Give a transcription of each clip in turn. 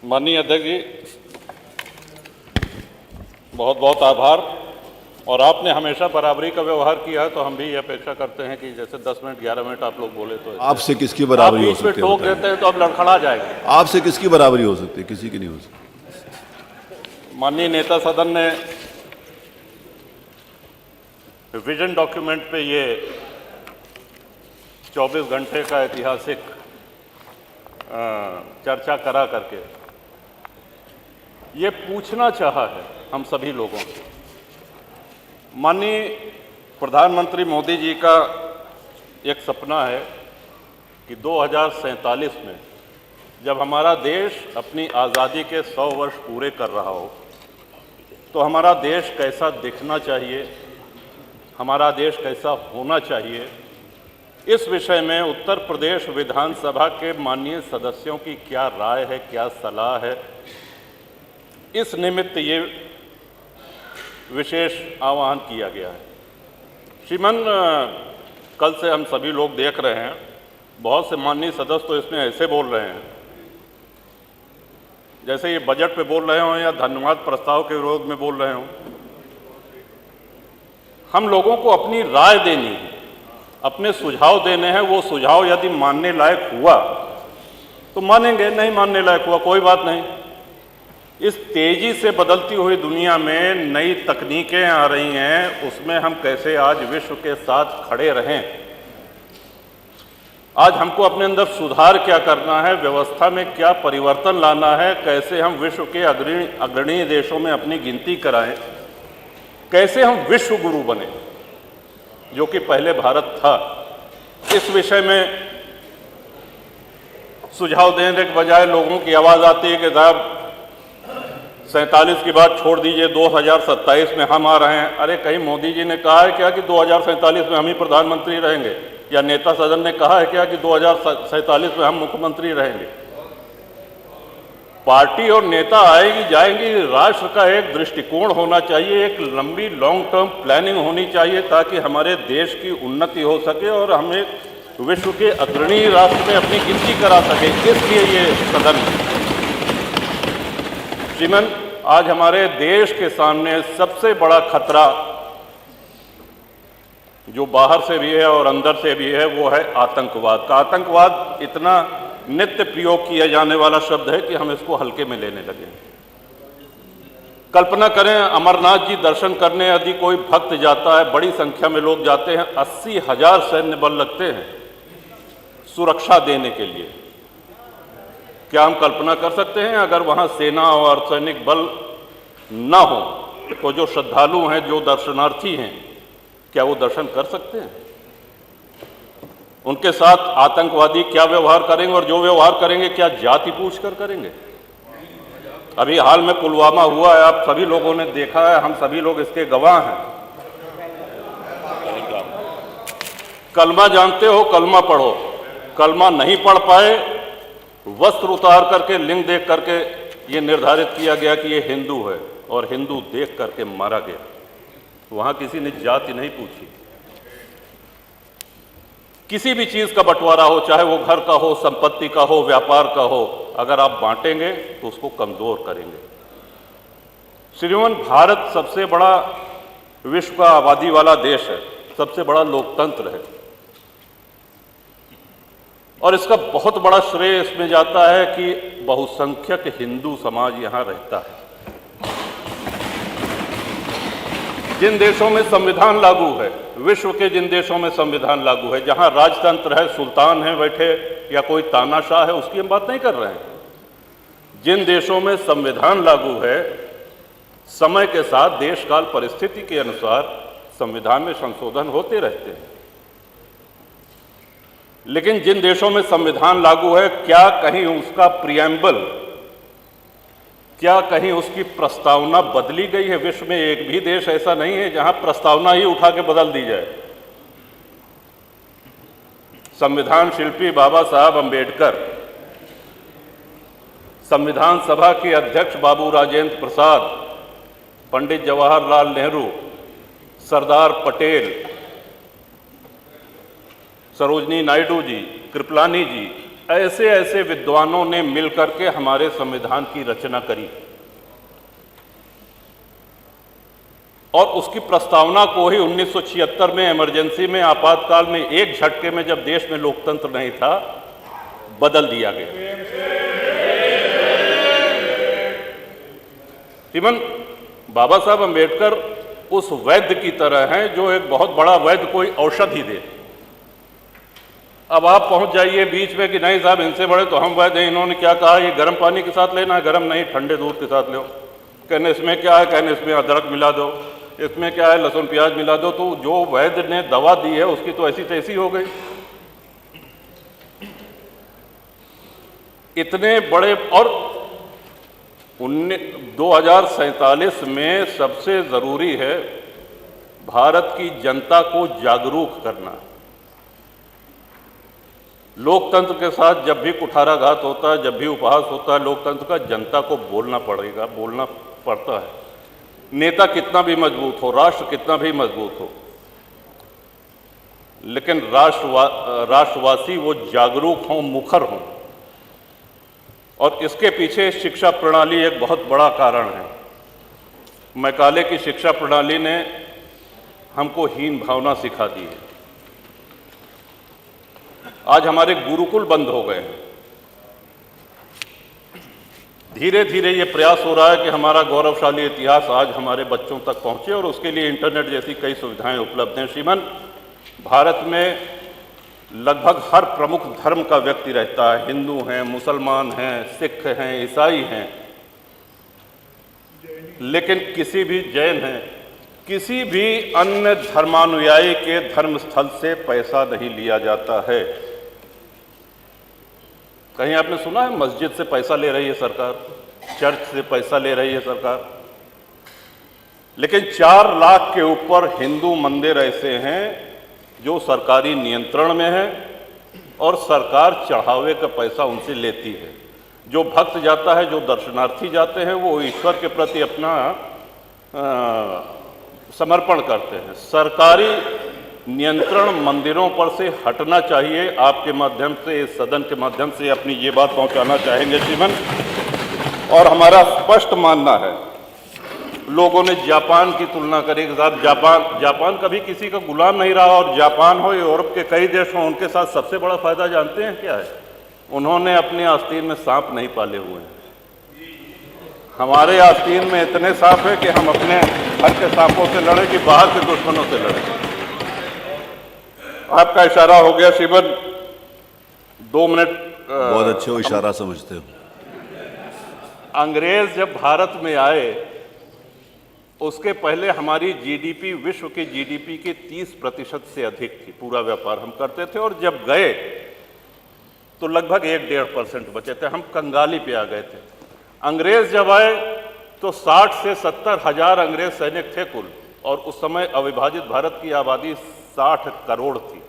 माननीय अध्यक्ष जी, बहुत बहुत आभार। और आपने हमेशा बराबरी का व्यवहार किया है, तो हम भी ये अपेक्षा करते हैं कि जैसे 10 मिनट 11 मिनट आप लोग बोले तो आपसे किसकी बराबरी हो सकती है? आप बीच में टोक देते हैं तो अब लड़खड़ा जाएगा। आपसे किसकी बराबरी हो सकती है? किसी की नहीं हो सकती। माननीय नेता सदन ने विजन डॉक्यूमेंट पे ये 24 घंटे का ऐतिहासिक चर्चा करा करके ये पूछना चाहा है हम सभी लोगों से। माननीय प्रधानमंत्री मोदी जी का एक सपना है कि 2047 में जब हमारा देश अपनी आज़ादी के 100 वर्ष पूरे कर रहा हो तो हमारा देश कैसा दिखना चाहिए, हमारा देश कैसा होना चाहिए, इस विषय में उत्तर प्रदेश विधानसभा के माननीय सदस्यों की क्या राय है, क्या सलाह है, इस निमित्त ये विशेष आह्वान किया गया है। श्रीमान, कल से हम सभी लोग देख रहे हैं, बहुत से माननीय सदस्य तो इसमें ऐसे बोल रहे हैं जैसे ये बजट पे बोल रहे हों या धन्यवाद प्रस्ताव के विरोध में बोल रहे हों। हम लोगों को अपनी राय देनी है, अपने सुझाव देने हैं। वो सुझाव यदि मानने लायक हुआ तो मानेंगे, नहीं मानने लायक हुआ कोई बात नहीं। इस तेजी से बदलती हुई दुनिया में नई तकनीकें आ रही हैं, उसमें हम कैसे आज विश्व के साथ खड़े रहें। आज हमको अपने अंदर सुधार क्या करना है, व्यवस्था में क्या परिवर्तन लाना है, कैसे हम विश्व के अग्रणी देशों में अपनी गिनती कराएं, कैसे हम विश्व गुरु बने जो कि पहले भारत था। इस विषय में सुझाव देने के बजाय लोगों की आवाज़ आती है कि साहब 47 की बात छोड़ दीजिए, 2027 में हम आ रहे हैं। अरे कहीं मोदी जी ने कहा है क्या कि 2047 में हम ही प्रधानमंत्री रहेंगे, या नेता सदन ने कहा है क्या कि 2047 में हम मुख्यमंत्री रहेंगे? पार्टी और नेता आएगी जाएंगी, राष्ट्र का एक दृष्टिकोण होना चाहिए, एक लंबी लॉन्ग टर्म प्लानिंग होनी चाहिए ताकि हमारे देश की उन्नति हो सके और हमें विश्व के अग्रणी राष्ट्र में अपनी गिनती करा सके। इसलिए ये सदन है। श्रीमान, आज हमारे देश के सामने सबसे बड़ा खतरा जो बाहर से भी है और अंदर से भी है वो है आतंकवाद का। आतंकवाद इतना नित्य प्रयोग किया जाने वाला शब्द है कि हम इसको हल्के में लेने लगे। कल्पना करें, अमरनाथ जी दर्शन करने यदि कोई भक्त जाता है, बड़ी संख्या में लोग जाते हैं, 80,000 सैन्य बल लगते हैं सुरक्षा देने के लिए। क्या हम कल्पना कर सकते हैं अगर वहां सेना और अर्धसैनिक बल न हो तो जो श्रद्धालु हैं, जो दर्शनार्थी हैं, क्या वो दर्शन कर सकते हैं? उनके साथ आतंकवादी क्या व्यवहार करेंगे, और जो व्यवहार करेंगे क्या जाति पूछकर करेंगे? अभी हाल में पुलवामा हुआ है, आप सभी लोगों ने देखा है, हम सभी लोग इसके गवाह हैं। कलमा जानते हो, कलमा पढ़ो। कलमा नहीं पढ़ पाए, वस्त्र उतार करके, लिंग देख करके ये निर्धारित किया गया कि ये हिंदू है, और हिंदू देख करके मारा गया। वहां किसी ने जाति नहीं पूछी। किसी भी चीज का बंटवारा हो, चाहे वो घर का हो, संपत्ति का हो, व्यापार का हो, अगर आप बांटेंगे तो उसको कमजोर करेंगे। श्रीमान, भारत सबसे बड़ा विश्व का आबादी वाला देश है, सबसे बड़ा लोकतंत्र है, और इसका बहुत बड़ा श्रेय इसमें जाता है कि बहुसंख्यक हिंदू समाज यहां रहता है। जिन देशों में संविधान लागू है, विश्व के जिन देशों में संविधान लागू है, जहां राजतंत्र है, सुल्तान है बैठे या कोई तानाशाह है, उसकी हम बात नहीं कर रहे हैं। जिन देशों में संविधान लागू है, समय के साथ देश काल परिस्थिति के अनुसार संविधान में संशोधन होते रहते हैं। लेकिन जिन देशों में संविधान लागू है, क्या कहीं उसका प्रियम्बल, क्या कहीं उसकी प्रस्तावना बदली गई है? विश्व में एक भी देश ऐसा नहीं है जहां प्रस्तावना ही उठा के बदल दी जाए। संविधान शिल्पी बाबा साहब अंबेडकर, संविधान सभा के अध्यक्ष बाबू राजेंद्र प्रसाद, पंडित जवाहरलाल नेहरू, सरदार पटेल, सरोजनी नायडू जी, कृपलानी जी, ऐसे ऐसे विद्वानों ने मिलकर के हमारे संविधान की रचना करी और उसकी प्रस्तावना को ही 1976 में इमरजेंसी में, आपातकाल में, एक झटके में, जब देश में लोकतंत्र नहीं था, बदल दिया गया। श्रीमान बाबा साहब अंबेडकर उस वैद्य की तरह हैं जो एक बहुत बड़ा वैद्य कोई औषधि दे। अब आप पहुंच जाइए बीच में कि नहीं साहब इनसे बड़े तो हम वैद्य हैं, इन्होंने क्या कहा, ये गर्म पानी के साथ लेना है, गर्म नहीं ठंडे दूध के साथ लो। कहने इसमें क्या है, कहने इसमें अदरक मिला दो, इसमें क्या है, लहसुन प्याज मिला दो। तो जो वैद्य ने दवा दी है उसकी तो ऐसी तैसी हो गई। इतने बड़े, और 2047 में सबसे जरूरी है भारत की जनता को जागरूक करना। लोकतंत्र के साथ जब भी कुठाराघात होता है, जब भी उपहास होता है लोकतंत्र का, जनता को बोलना पड़ेगा, बोलना पड़ता है। नेता कितना भी मजबूत हो, राष्ट्र कितना भी मजबूत हो, लेकिन राष्ट्रवासी वो जागरूक हों, मुखर हों। और इसके पीछे शिक्षा प्रणाली एक बहुत बड़ा कारण है। मैकाले की शिक्षा प्रणाली ने हमको हीन भावना सिखा दी है। आज हमारे गुरुकुल बंद हो गए हैं। धीरे धीरे ये प्रयास हो रहा है कि हमारा गौरवशाली इतिहास आज हमारे बच्चों तक पहुंचे और उसके लिए इंटरनेट जैसी कई सुविधाएं उपलब्ध हैं। श्रीमान भारत में लगभग हर प्रमुख धर्म का व्यक्ति रहता है। हिंदू हैं, मुसलमान हैं, सिख हैं, ईसाई हैं, लेकिन किसी भी जैन हैं, किसी भी अन्य धर्मानुयायी के धर्म स्थल से पैसा नहीं लिया जाता है। कहीं आपने सुना है मस्जिद से पैसा ले रही है सरकार, चर्च से पैसा ले रही है सरकार? लेकिन 4 लाख के ऊपर हिंदू मंदिर ऐसे हैं जो सरकारी नियंत्रण में है और सरकार चढ़ावे का पैसा उनसे लेती है। जो भक्त जाता है, जो दर्शनार्थी जाते हैं, वो ईश्वर के प्रति अपना समर्पण करते हैं। सरकारी नियंत्रण मंदिरों पर से हटना चाहिए। आपके माध्यम से, इस सदन के माध्यम से अपनी ये बात पहुंचाना चाहेंगे श्रीमान। और हमारा स्पष्ट मानना है, लोगों ने जापान की तुलना करी कि साहब जापान कभी किसी का गुलाम नहीं रहा, और जापान हो, यूरोप के कई देश हों, उनके साथ सबसे बड़ा फायदा जानते हैं क्या है? उन्होंने अपने आस्तीन में सांप नहीं पाले हुए हैं। हमारे आस्तीन में इतने सांप हैं कि हम अपने घर के सांपों से लड़े कि बाहर के दुश्मनों से लड़े। आपका इशारा हो गया श्रीमन, 2 मिनट। बहुत अच्छे हो, इशारा समझते हो। अंग्रेज जब भारत में आए उसके पहले हमारी जीडीपी विश्व की जीडीपी के 30% से अधिक थी। पूरा व्यापार हम करते थे, और जब गए तो लगभग 1-1.5% बचे थे। हम कंगाली पे आ गए थे। अंग्रेज जब आए तो 60 से 70 हजार अंग्रेज सैनिक थे कुल, और उस समय अविभाजित भारत की आबादी 60 करोड़ थी।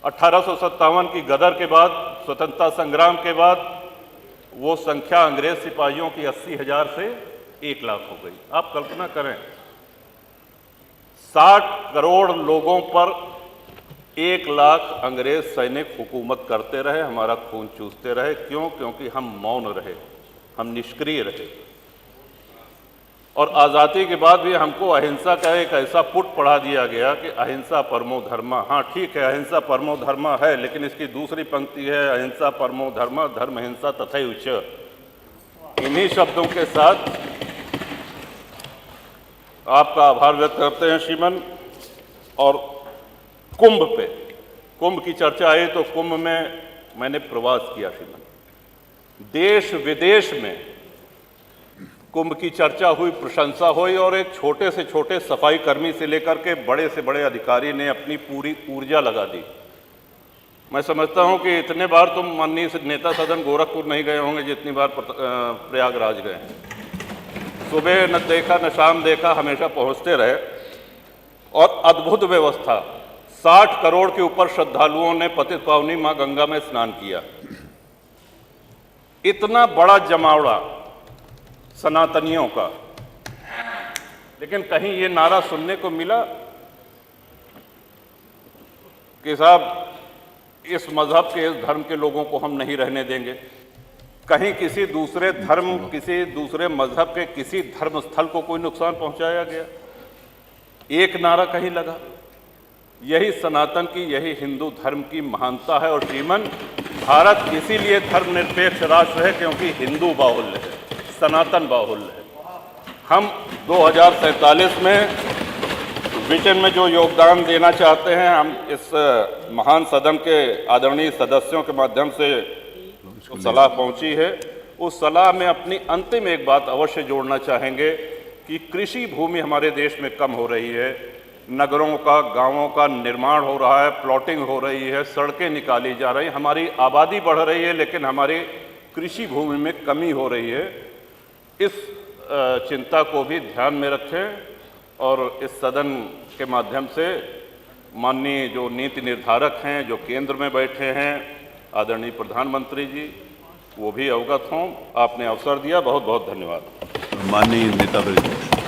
1857 की गदर के बाद, स्वतंत्रता संग्राम के बाद, वो संख्या अंग्रेज सिपाहियों की 80,000 से 1 लाख हो गई। आप कल्पना करें, 60 करोड़ लोगों पर 1 लाख अंग्रेज सैनिक हुकूमत करते रहे, हमारा खून चूसते रहे। क्यों? क्योंकि हम मौन रहे, हम निष्क्रिय रहे। और आज़ादी के बाद भी हमको अहिंसा का एक ऐसा पुट पढ़ा दिया गया कि अहिंसा परमो धर्मा। हाँ ठीक है, अहिंसा परमो धर्मा है, लेकिन इसकी दूसरी पंक्ति है अहिंसा परमो धर्मा धर्म हिंसा तथैव च। इन्हीं शब्दों के साथ आपका आभार व्यक्त करते हैं श्रीमन। और कुंभ की चर्चा आई तो कुंभ में मैंने प्रवास किया श्रीमन। देश विदेश में कुंभ की चर्चा हुई, प्रशंसा हुई, और एक छोटे से छोटे सफाई कर्मी से लेकर के बड़े से बड़े अधिकारी ने अपनी पूरी ऊर्जा लगा दी। मैं समझता हूं कि इतने बार तुम माननीय नेता सदन गोरखपुर नहीं गए होंगे जितनी बार प्रयागराज गए हैं। सुबह न देखा न शाम देखा, हमेशा पहुंचते रहे। और अद्भुत व्यवस्था, 60 करोड़ के ऊपर श्रद्धालुओं ने पतित पावनी मां गंगा में स्नान किया। इतना बड़ा जमावड़ा सनातनियों का, लेकिन कहीं ये नारा सुनने को मिला कि साहब इस मजहब के, इस धर्म के लोगों को हम नहीं रहने देंगे। कहीं किसी दूसरे धर्म, किसी दूसरे मजहब के किसी धर्म स्थल को कोई नुकसान पहुंचाया गया? एक नारा कहीं लगा? यही सनातन की, यही हिंदू धर्म की महानता है। और श्रीमन, भारत इसीलिए धर्मनिरपेक्ष राष्ट्र है क्योंकि हिंदू बाहुल्य है, सनातन बाहुल्य है। हम 2047 में विजन में जो योगदान देना चाहते हैं, हम इस महान सदन के आदरणीय सदस्यों के माध्यम से जो सलाह पहुंची है, उस सलाह में अपनी अंतिम एक बात अवश्य जोड़ना चाहेंगे कि कृषि भूमि हमारे देश में कम हो रही है, नगरों का, गांवों का निर्माण हो रहा है, प्लॉटिंग हो रही है, सड़कें निकाली जा रही हैं, हमारी आबादी बढ़ रही है, लेकिन हमारी कृषि भूमि में कमी हो रही है। इस चिंता को भी ध्यान में रखें और इस सदन के माध्यम से माननीय जो नीति निर्धारक हैं, जो केंद्र में बैठे हैं, आदरणीय प्रधानमंत्री जी, वो भी अवगत हों। आपने अवसर दिया, बहुत बहुत धन्यवाद। माननीय नेता प्रतिपक्ष।